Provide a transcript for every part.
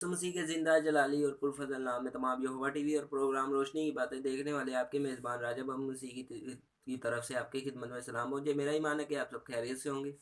मसीह के जिंदा जलाली और पुरफजल नाम में तमाम यहोवा टीवी और प्रोग्राम रोशनी की बातें देखने वाले आपके मेज़बान राजा बम मसीह की तरफ से आपकी खिदमत में सलाम हो। मुझे मेरा ईमान है कि आप सब खैरियत से होंगे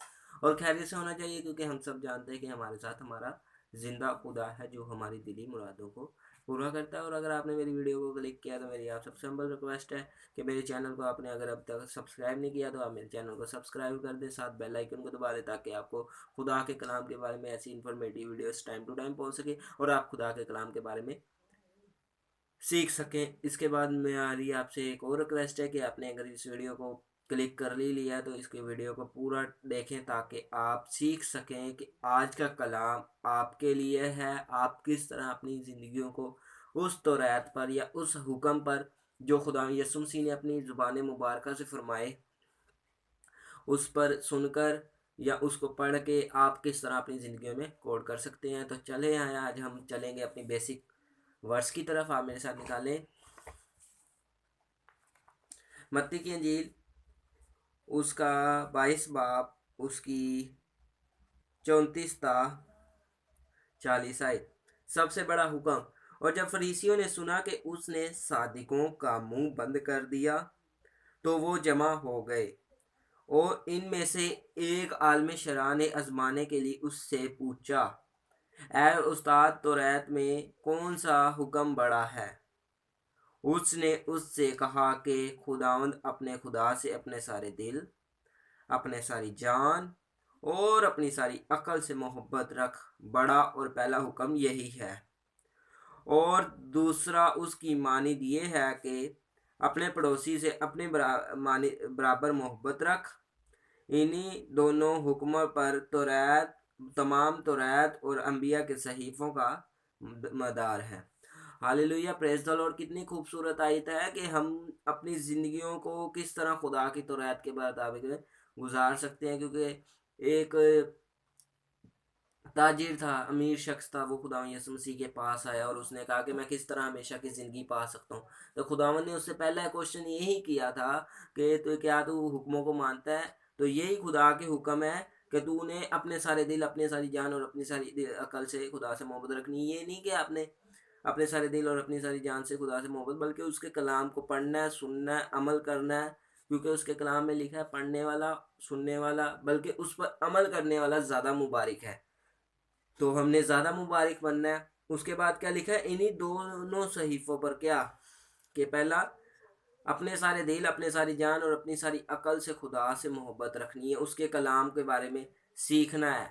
और खैरियत से होना चाहिए, क्योंकि हम सब जानते हैं कि हमारे साथ हमारा जिंदा खुदा है जो हमारी दिली मुरादों को पूरा करता है। और अगर आपने मेरी वीडियो को क्लिक किया तो मेरी आप सबसे हम्बल रिक्वेस्ट है कि मेरे चैनल को आपने अगर अब तक सब्सक्राइब नहीं किया तो आप मेरे चैनल को सब्सक्राइब कर दें, साथ बेल आइकन को दबा दें, ताकि आपको खुदा के कलाम के बारे में ऐसी informative videos time to time पहुंच सके और आप खुदा के कलाम के बारे में सीख सकें। इसके बाद मेरी आपसे एक और रिक्वेस्ट है कि आपने अगर इस वीडियो को क्लिक कर ली लिया है तो इसके वीडियो को पूरा देखें, ताकि आप सीख सकें कि आज का कलाम आपके लिए है। आप किस तरह अपनी ज़िंदगियों को उस तौरात पर या उस हुक्म पर जो खुदा यीशु मसीह ने अपनी ज़ुबान मुबारक से फरमाए, उस पर सुनकर या उसको पढ़ के आप किस तरह अपनी ज़िंदगियों में कोड कर सकते हैं। तो चले आए, आज हम चलेंगे अपनी बेसिक वर्स की तरफ। आप मेरे साथ निकालें मत्ती की अंजील उसका 22 बाब उसकी 34 ता 40 आए। सबसे बड़ा हुक्म। और जब फरीसियों ने सुना कि उसने सादिकों का मुंह बंद कर दिया तो वो जमा हो गए, और इनमें से एक आलम शरा ने आजमाने के लिए उससे पूछा, ऐ उस्ताद, तौरात में कौन सा हुक्म बड़ा है? उसने उससे कहा कि खुदावंद अपने खुदा से अपने सारे दिल, अपने सारी जान और अपनी सारी अकल से मोहब्बत रख। बड़ा और पहला हुक्म यही है। और दूसरा उसकी मानिद ये है कि अपने पड़ोसी से अपने बराबर मोहब्बत रख। इन्हीं दोनों हुक्मों पर तौरात, तमाम तौरात और अंबिया के सहीफों का मदार है। Hallelujah, praise the Lord. कितनी खूबसूरत आयत है कि हम अपनी ज़िंदगियों को किस तरह खुदा की तौरात के मुताबिक गुजार सकते हैं। क्योंकि एक ताजिर था, अमीर शख्स था, वो खुदा यीशु मसीह के पास आया और उसने कहा कि मैं किस तरह हमेशा की ज़िंदगी पा सकता हूँ। तो खुदावन ने उससे पहला क्वेश्चन यही किया था कि तो क्या तू हुक्मों को मानता है? तो यही खुदा के हुक्म है कि तूने अपने सारे दिल, अपनी सारी जान और अपनी सारी अकल से खुदा से मोहब्बत रखनी। ये नहीं कि आपने अपने सारे दिल और अपनी सारी जान से खुदा से मोहब्बत, बल्कि उसके कलाम को पढ़ना है, सुनना है, अमल करना है। क्योंकि उसके कलाम में लिखा है पढ़ने वाला, सुनने वाला, बल्कि उस पर अमल करने वाला ज़्यादा मुबारक है। तो हमने ज़्यादा मुबारक बनना है। उसके बाद क्या लिखा है इन्हीं दोनों सहीफों पर? क्या कि पहला अपने सारे दिल, अपने सारी जान और अपनी सारी अकल से खुदा से मोहब्बत रखनी है, उसके कलाम के बारे में सीखना है।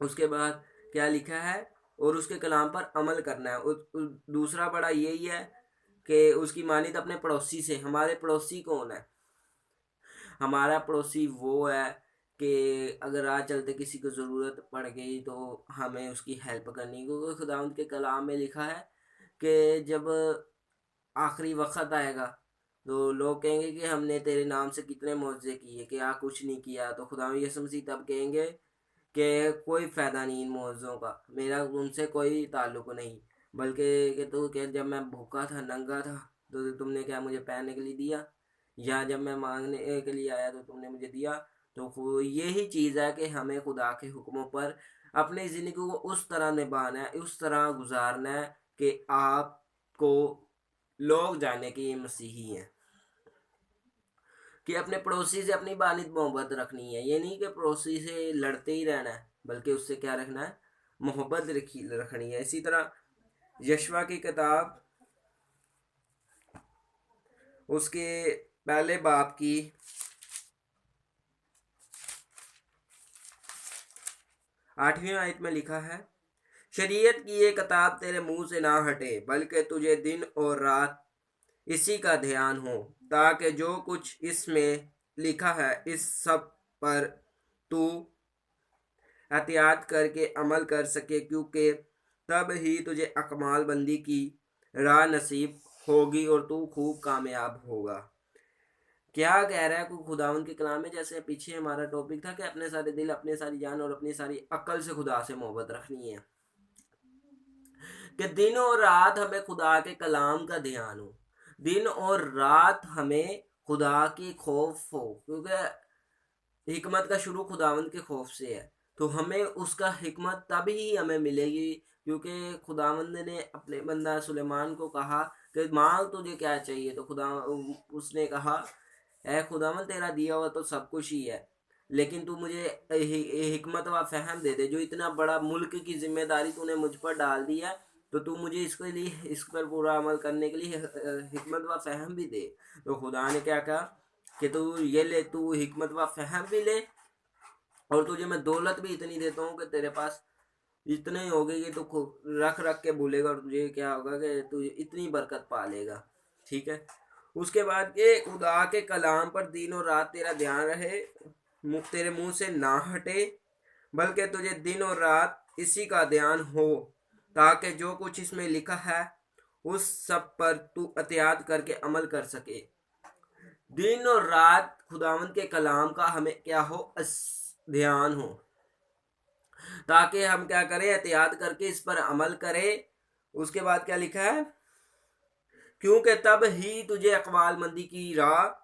उसके बाद क्या लिखा है? और उसके कलाम पर अमल करना है। दूसरा बड़ा यही है कि उसकी मानित अपने पड़ोसी से। हमारे पड़ोसी कौन है? हमारा पड़ोसी वो है कि अगर राह चलते किसी को ज़रूरत पड़ गई तो हमें उसकी हेल्प करनी। क्योंकि खुदावंद के कलाम में लिखा है कि जब आखिरी वक्त आएगा तो लोग कहेंगे कि हमने तेरे नाम से कितने मौजे किए, क्या कुछ नहीं किया। तो खुदा यीशु मसीह तब कहेंगे कि कोई फ़ायदा नहीं इन मौजों का, मेरा उनसे कोई ताल्लुक नहीं। बल्कि कि तू कि जब मैं भूखा था, नंगा था, तो तुमने क्या मुझे पहनने के लिए दिया? या जब मैं मांगने के लिए आया तो तुमने मुझे दिया? तो यही चीज़ है कि हमें खुदा के हुक्मों पर अपनी ज़िंदगी को उस तरह निभाना है, उस तरह गुजारना है कि आपको लोग जाने कि ये मसीही हैं। कि अपने पड़ोसी से अपनी बालिद मोहब्बत रखनी है। ये नहीं कि पड़ोसी से लड़ते ही रहना है, बल्कि उससे क्या रखना है? मोहब्बत रखनी है। इसी तरह यशवा की किताब उसके पहले बाप की 8वीं आयत में लिखा है, शरीयत की ये किताब तेरे मुंह से ना हटे, बल्कि तुझे दिन और रात इसी का ध्यान हो, ताकि जो कुछ इसमें लिखा है इस सब पर तू एहतियात करके अमल कर सके, क्योंकि तब ही तुझे अकमाल बंदी की राह नसीब होगी और तू खूब कामयाब होगा। क्या कह रहा है कोई खुदावन के कलाम में? जैसे पीछे हमारा टॉपिक था कि अपने सारे दिल, अपने सारी जान और अपनी सारी अकल से खुदा से मोहब्बत रखनी है। कि दिन और रात हमें खुदा के कलाम का ध्यान हो, दिन और रात हमें खुदा की खौफ हो। क्योंकि हिकमत का शुरू खुदावंद के खौफ से है। तो हमें उसका हिकमत तभी हमें मिलेगी, क्योंकि खुदावंद ने अपने बंदा सुलेमान को कहा कि मांग तुझे क्या चाहिए, तो खुदा उसने कहा ऐ खुदावंद तेरा दिया हुआ तो सब कुछ ही है, लेकिन तू मुझे हिकमत व फहम दे दे। जो इतना बड़ा मुल्क की जिम्मेदारी तूने मुझ पर डाल दी है, तो तू मुझे इसके लिए इस पर पूरा अमल करने के लिए हिकमत व फहम भी दे। तो खुदा ने क्या कहा कि तू ये ले, तू हिकमत व फहम भी ले, और तुझे मैं दौलत भी इतनी देता हूँ कि तेरे पास इतने होगी कि तू रख रख के भूलेगा, और तुझे क्या होगा कि तू इतनी बरकत पा लेगा। ठीक है। उसके बाद के खुदा के कलाम पर दिन और रात तेरा ध्यान रहे, तेरे मुंह से ना हटे, बल्कि तुझे दिन और रात इसी का ध्यान हो, ताकि जो कुछ इसमें लिखा है उस सब पर तू एहतियात करके अमल कर सके। दिन और रात खुदावंद के कलाम का हमें क्या हो, ध्यान हो, ताकि हम क्या करें, एहतियात करके इस पर अमल करें। उसके बाद क्या लिखा है, क्योंकि तब ही तुझे अकवालमंदी की राह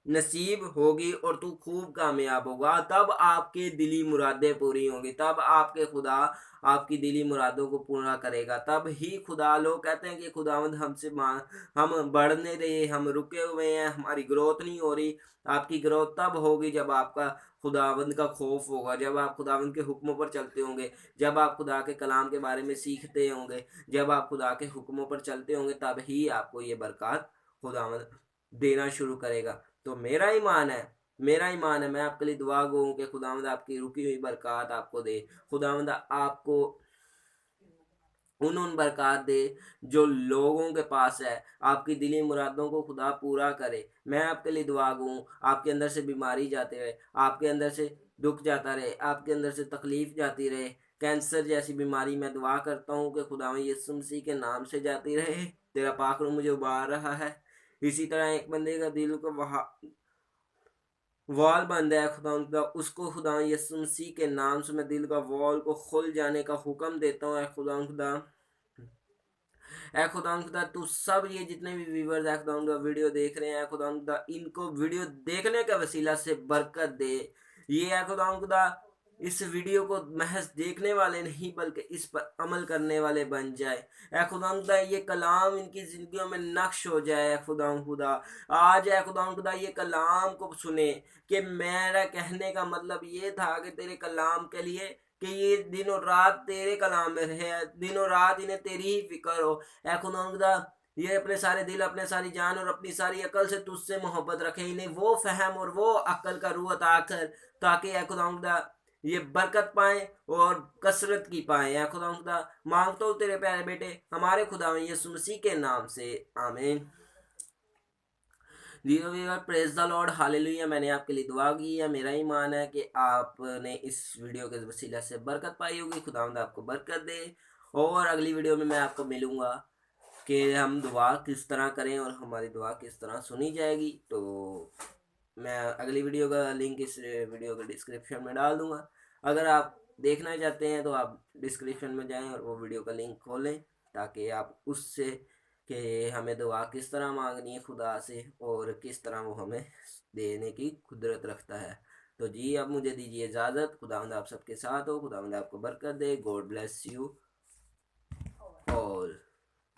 नसीब होगी और तू खूब कामयाब होगा। तब आपके दिली मुरादें पूरी होंगी, तब आपके खुदा आपकी दिली मुरादों को पूरा करेगा। तब ही खुदा, लोग कहते हैं कि खुदावंद हमसे हम बढ़ने रहे, हम रुके हुए हैं, हमारी ग्रोथ नहीं हो रही। आपकी ग्रोथ तब होगी जब आपका खुदावंद का खौफ होगा, जब आप खुदावंद के हुक्मों पर चलते होंगे, जब आप खुदा के कलाम के बारे में सीखते होंगे, जब आप खुदा के हुक्मों पर चलते होंगे, तब ही आपको ये बरकत खुदावंद देना शुरू करेगा। तो मेरा ईमान है, मैं आपके लिए दुआ गो हूँ कि खुदावंद आपकी रुकी हुई बरकत आपको दे, खुदावंद आपको उन बरकत दे जो लोगों के पास है, आपकी दिली मुरादों को खुदा पूरा करे। मैं आपके लिए दुआ गो हूँ, आपके अंदर से बीमारी जाते रहे, आपके अंदर से दुख जाता रहे, आपके अंदर से तकलीफ जाती रहे, कैंसर जैसी बीमारी मैं दुआ करता हूँ कि खुदावंद यीशु मसीह के नाम से जाती रहे। तेरा पाक रूह मुझे उबार रहा है। इसी तरह एक बंदे का दिल को वॉल बंद है खुदा, उसको खुदा यीशु मसीह के नाम से मैं दिल का वॉल को खुल जाने का हुक्म देता हूँ। खुदा खुदा तू सब ये जितने भी व्यूवर्स है खुदा वीडियो देख रहे हैं, खुदा इनको वीडियो देखने का वसीला से बरकत दे। ये है खुदा इस वीडियो को महज देखने वाले नहीं बल्कि इस पर अमल करने वाले बन जाए। ऐ खुदा ये कलाम इनकी जिंदगियों में नक्श हो जाए। खुदा आज है खुदा ये कलाम को सुने कि मेरा कहने का मतलब ये था कि तेरे कलाम के लिए कि ये दिन और रात तेरे कलाम में रहे, दिन और रात इन्हें तेरी ही फिक्र हो। ऐ खुदा ये अपने सारे दिल, अपने सारी जान और अपनी सारी अकल से तुझसे मोहब्बत रखे, इन्हें वो फहम और वो अकल का रूह अता कर, ताकि ऐ खुदा ये बरकत पाए और कसरत की पाए। ऐ खुदा मांगता हूँ तेरे प्यारे बेटे हमारे खुदा यीशु मसीह के नाम से, आमीन। Dear viewer, praise the Lord, hallelujah. मैंने आपके लिए दुआ की है। मेरा ईमान है कि आपने इस वीडियो के वसीला से बरकत पाई होगी। खुदावंद आपको बरकत दे। और अगली वीडियो में मैं आपको मिलूंगा कि हम दुआ किस तरह करें और हमारी दुआ किस तरह सुनी जाएगी। तो मैं अगली वीडियो का लिंक इस वीडियो के डिस्क्रिप्शन में डाल दूंगा। अगर आप देखना चाहते हैं तो आप डिस्क्रिप्शन में जाएं और वो वीडियो का लिंक खोलें, ताकि आप उससे कि हमें दुआ किस तरह मांगनी है खुदा से और किस तरह वो हमें देने की कुदरत रखता है। तो जी अब मुझे दीजिए इजाज़त। खुदावंद आप सबके साथ हो, खुदावंद आपको बरकत दे। God bless you all.